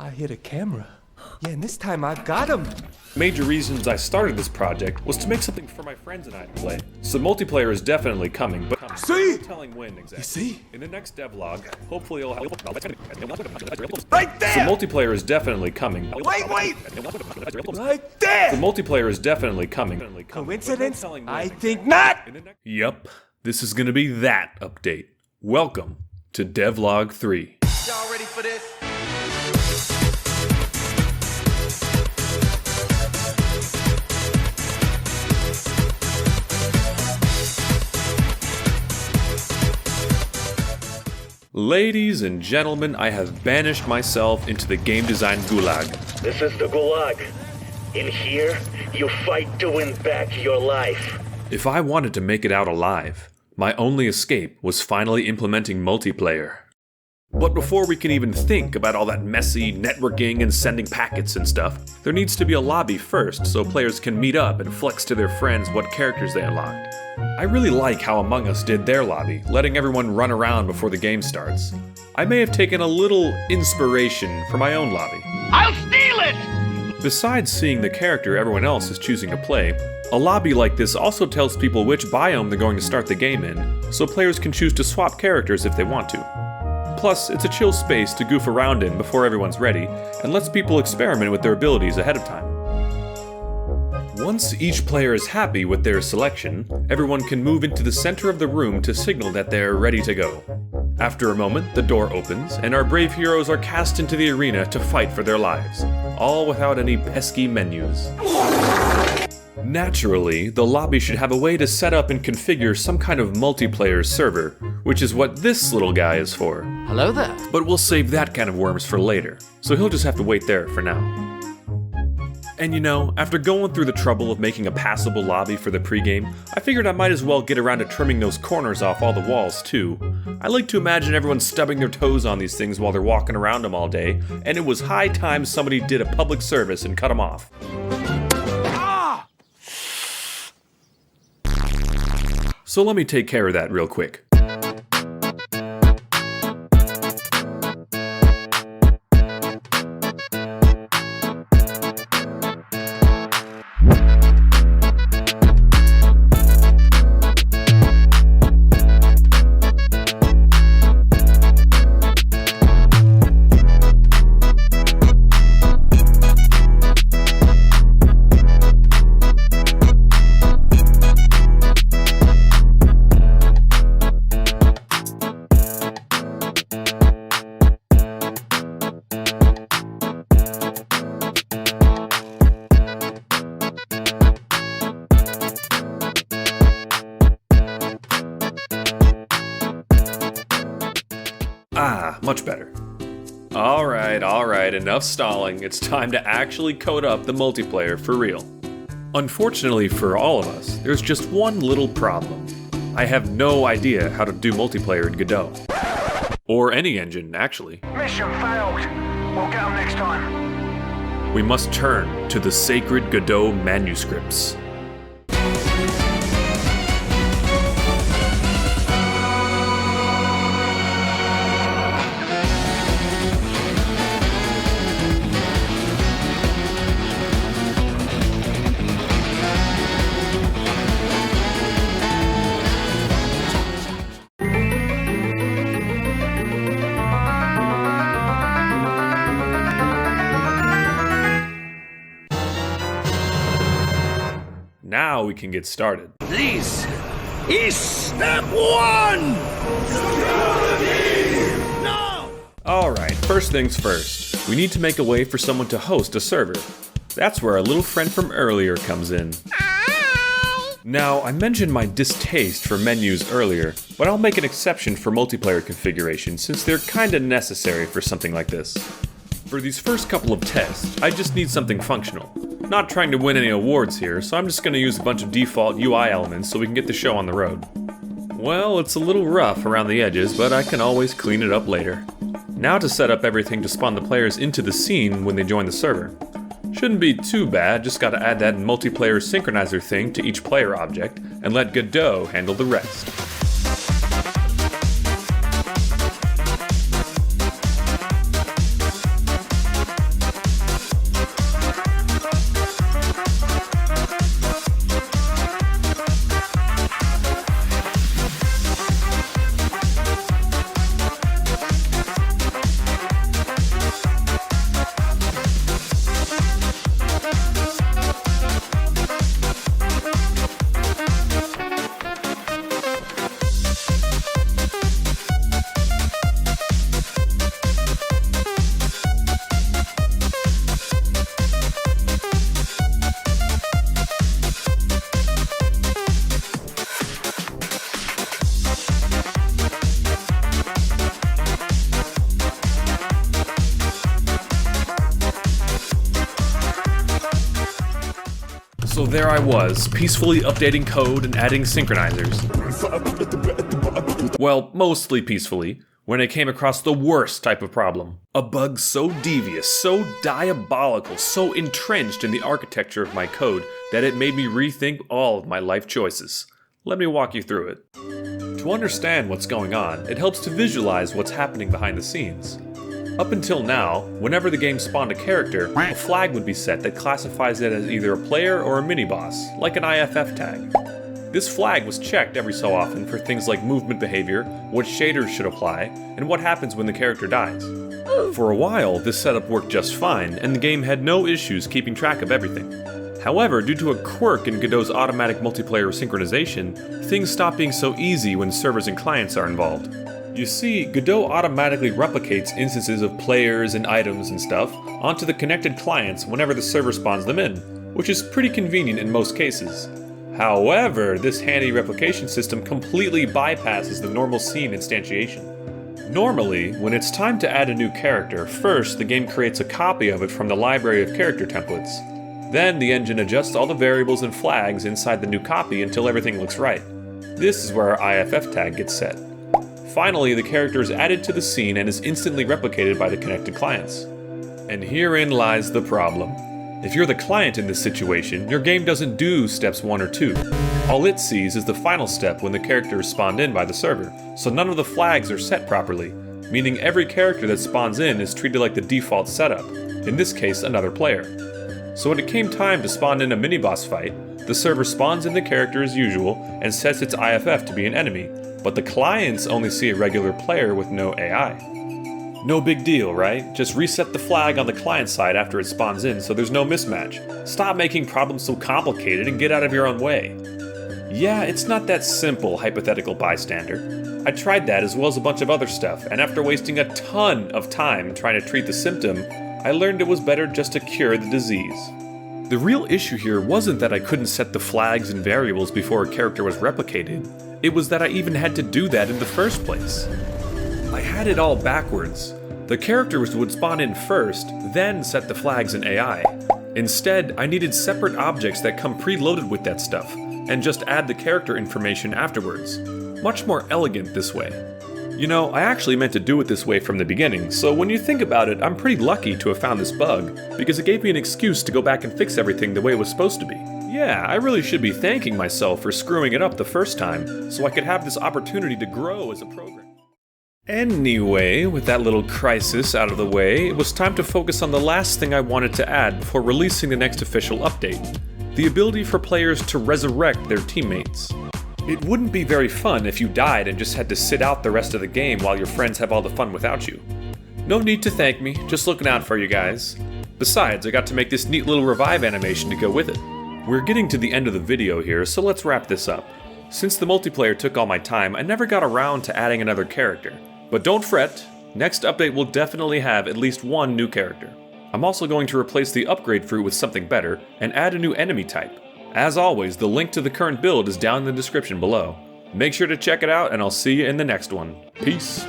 I hit a camera. Yeah, and this time I got him. Major reasons I started this project was to make something for my friends and I to play. So multiplayer is definitely coming, but See? no telling when exactly. You see? In the next devlog, hopefully it'll have... Right there! So multiplayer is definitely coming. Wait! Right there! The multiplayer is definitely coming. Coincidence? I think not! Yup, this is gonna be that update. Welcome to Devlog 3. Y'all ready for this? Ladies and gentlemen, I have banished myself into the game design gulag. This is the Gulag. In here, you fight to win back your life. If I wanted to make it out alive, my only escape was finally implementing multiplayer. But before we can even think about all that messy networking and sending packets and stuff, there needs to be a lobby first so players can meet up and flex to their friends what characters they unlocked. I really like how Among Us did their lobby, letting everyone run around before the game starts. I may have taken a little inspiration for my own lobby. I'll steal it! Besides seeing the character everyone else is choosing to play, a lobby like this also tells people which biome they're going to start the game in, so players can choose to swap characters if they want to. Plus, it's a chill space to goof around in before everyone's ready, and lets people experiment with their abilities ahead of time. Once each player is happy with their selection, everyone can move into the center of the room to signal that they're ready to go. After a moment, the door opens, and our brave heroes are cast into the arena to fight for their lives, all without any pesky menus. Naturally, the lobby should have a way to set up and configure some kind of multiplayer server, which is what this little guy is for. Hello there. But we'll save that kind of worms for later, so he'll just have to wait there for now. And you know, after going through the trouble of making a passable lobby for the pregame, I figured I might as well get around to trimming those corners off all the walls too. I like to imagine everyone stubbing their toes on these things while they're walking around them all day, and it was high time somebody did a public service and cut them off. So let me take care of that real quick. Much better. Alright, enough stalling. It's time to actually code up the multiplayer for real. Unfortunately for all of us, there's just one little problem. I have no idea how to do multiplayer in Godot. Or any engine, actually. Mission failed. We'll get them next time. We must turn to the sacred Godot manuscripts. Now we can get started. This is step one! No! Alright, first things first. We need to make a way for someone to host a server. That's where our little friend from earlier comes in. Now, I mentioned my distaste for menus earlier, but I'll make an exception for multiplayer configuration since they're kinda necessary for something like this. For these first couple of tests, I just need something functional. Not trying to win any awards here, so I'm just going to use a bunch of default UI elements so we can get the show on the road. Well, it's a little rough around the edges, but I can always clean it up later. Now to set up everything to spawn the players into the scene when they join the server. Shouldn't be too bad, just gotta add that multiplayer synchronizer thing to each player object, and let Godot handle the rest. So there I was, peacefully updating code and adding synchronizers. Well, mostly peacefully, when I came across the worst type of problem. A bug so devious, so diabolical, so entrenched in the architecture of my code that it made me rethink all of my life choices. Let me walk you through it. To understand what's going on, it helps to visualize what's happening behind the scenes. Up until now, whenever the game spawned a character, a flag would be set that classifies it as either a player or a mini-boss, like an IFF tag. This flag was checked every so often for things like movement behavior, what shaders should apply, and what happens when the character dies. For a while, this setup worked just fine, and the game had no issues keeping track of everything. However, due to a quirk in Godot's automatic multiplayer synchronization, things stop being so easy when servers and clients are involved. You see, Godot automatically replicates instances of players and items and stuff onto the connected clients whenever the server spawns them in, which is pretty convenient in most cases. However, this handy replication system completely bypasses the normal scene instantiation. Normally, when it's time to add a new character, first the game creates a copy of it from the library of character templates. Then the engine adjusts all the variables and flags inside the new copy until everything looks right. This is where our IFF tag gets set. Finally, the character is added to the scene and is instantly replicated by the connected clients. And herein lies the problem. If you're the client in this situation, your game doesn't do steps 1 or 2. All it sees is the final step when the character is spawned in by the server, so none of the flags are set properly, meaning every character that spawns in is treated like the default setup, in this case another player. So when it came time to spawn in a mini-boss fight, the server spawns in the character as usual and sets its IFF to be an enemy, but the clients only see a regular player with no AI. No big deal, right? Just reset the flag on the client side after it spawns in so there's no mismatch. Stop making problems so complicated and get out of your own way. Yeah, it's not that simple, hypothetical bystander. I tried that as well as a bunch of other stuff, and after wasting a ton of time trying to treat the symptom, I learned it was better just to cure the disease. The real issue here wasn't that I couldn't set the flags and variables before a character was replicated. It was that I even had to do that in the first place. I had it all backwards. The characters would spawn in first, then set the flags and AI. Instead, I needed separate objects that come preloaded with that stuff, and just add the character information afterwards. Much more elegant this way. You know, I actually meant to do it this way from the beginning, so when you think about it, I'm pretty lucky to have found this bug, because it gave me an excuse to go back and fix everything the way it was supposed to be. Yeah, I really should be thanking myself for screwing it up the first time, so I could have this opportunity to grow as a programmer. Anyway, with that little crisis out of the way, it was time to focus on the last thing I wanted to add before releasing the next official update. The ability for players to resurrect their teammates. It wouldn't be very fun if you died and just had to sit out the rest of the game while your friends have all the fun without you. No need to thank me, just looking out for you guys. Besides, I got to make this neat little revive animation to go with it. We're getting to the end of the video here, so let's wrap this up. Since the multiplayer took all my time, I never got around to adding another character. But don't fret, next update will definitely have at least one new character. I'm also going to replace the upgrade fruit with something better, and add a new enemy type. As always, the link to the current build is down in the description below. Make sure to check it out, and I'll see you in the next one. Peace!